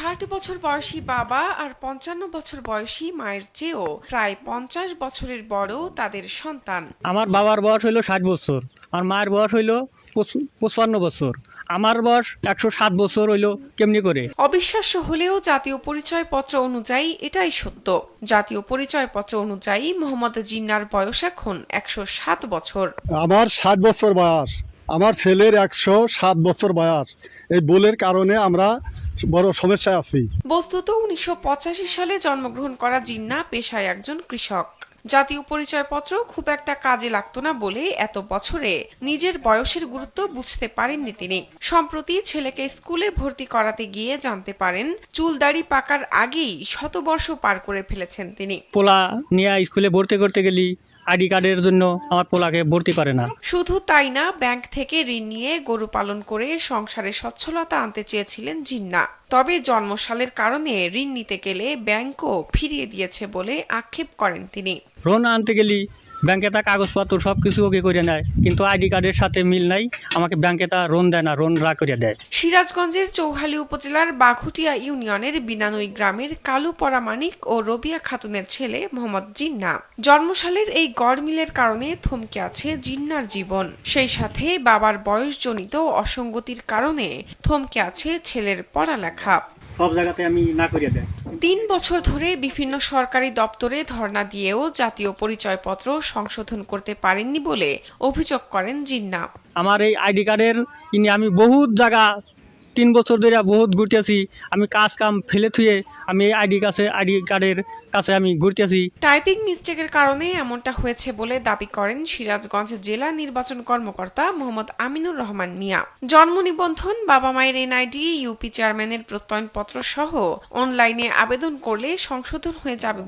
৬০ বছর বয়সী বাবা আর ৫৫ বছর বয়সী মায়ের চেয়েও প্রায় ৫০ বছরের বড় তাদের সন্তান। আমার বাবার বয়স হইল ৬০ বছর, আমার মায়ের বয়স হইল ৫৫ বছর, আমার বয়স ১০৭ বছর হইল কেমনি করে? অবিশ্বাস্য হলেও জাতীয় পরিচয়পত্র অনুযায়ী এটাই সত্য। জাতীয় পরিচয়পত্র অনুযায়ী মোহাম্মদ জিন্নার বয়স এখন ১০৭ বছর। আমার ৬০ বছর বয়স, আমার ছেলের ১০৭ বছর বয়স। এই ভুলের কারণে আমরা বড় সমস্যায় আছি। বস্তুত ১৯৮৫ সালে জন্মগ্রহণ করা জিন্না পেশায় একজন কৃষক। জাতীয় পরিচয়পত্র খুব একটা কাজে লাগতো না বলে এত বছরে নিজের বয়সের গুরুত্ব বুঝতে পারেননি তিনি। সম্প্রতি ছেলেকে স্কুলে ভর্তি করাতে গিয়ে জানতে পারেন চুল দাড়ি পাকার আগেই শতবর্ষ পার করে ফেলেছেন তিনি। পোলা নিয়ে স্কুলে ভর্তি করতে গেলি আইডি কার্ডের জন্য আমার পোলাকে ভর্তি করে না। শুধু তাই না, ব্যাংক থেকে ঋণ নিয়ে গরু পালন করে সংসারে সচ্ছলতা আনতে চেয়েছিলেন জিন্না। তবে জন্মসালের কারণে ঋণ নিতে গেলে ব্যাংকও ফিরিয়ে দিয়েছে বলে আক্ষেপ করেন তিনি। লোন আনতে গেলি ব্যাংকে তা কাগজপত্র সবকিছু ওকে করে নেয়, কিন্তু আইডি কার্ডের সাথে মিল নাই, আমাকে ব্যাংকে তা লোন দেয় না, লোন রা করে দেয়। সিরাজগঞ্জের চৌহালি উপজেলার বাঘুটিয়া ইউনিয়নের বিনানুই গ্রামের কালু পরা মানিক ও রবিয়া খাতুনের ছেলে মোহাম্মদ জিন্না। জন্মসালের এই গড়মিলের কারণে থমকে আছে জিন্নার জীবন। সেই সাথে বাবার বয়সজনিত অসঙ্গতির কারণে থমকে আছে ছেলের পড়ালেখা। সব জায়গাতে আমি না করিয়ে দেয়। ৩ বছর ধরে বিভিন্ন সরকারি দপ্তরে ধর্ণা দিয়েও জাতীয় পরিচয়পত্র সংশোধন করতে পারেননি বলে অভিযোগ করেন জিন্না। আমার এই আইডি কার্ডের আমি বহুত জায়গা ৩ বছর ধরে বহুত ঘুরতেছি, আমি কাজ কাম ফেলে থুয়ে আমি এই আইডি কার্ডের কাছে আমি ঘুরতেছি। টাইপিং মিস্টেকের কারণে এমনটা হয়েছে বলে দাবি করেন সিরাজগঞ্জ জেলা নির্বাচন কর্মকর্তা মোহাম্মদ আমিনুর রহমান মিয়া। জন্ম নিবন্ধন, বাবা মায়ের এনআইডি, ইউপি চেয়ারম্যানের প্রত্যয়নপত্র সহ অনলাইনে আবেদন করলে সংশোধন হয়ে যাবে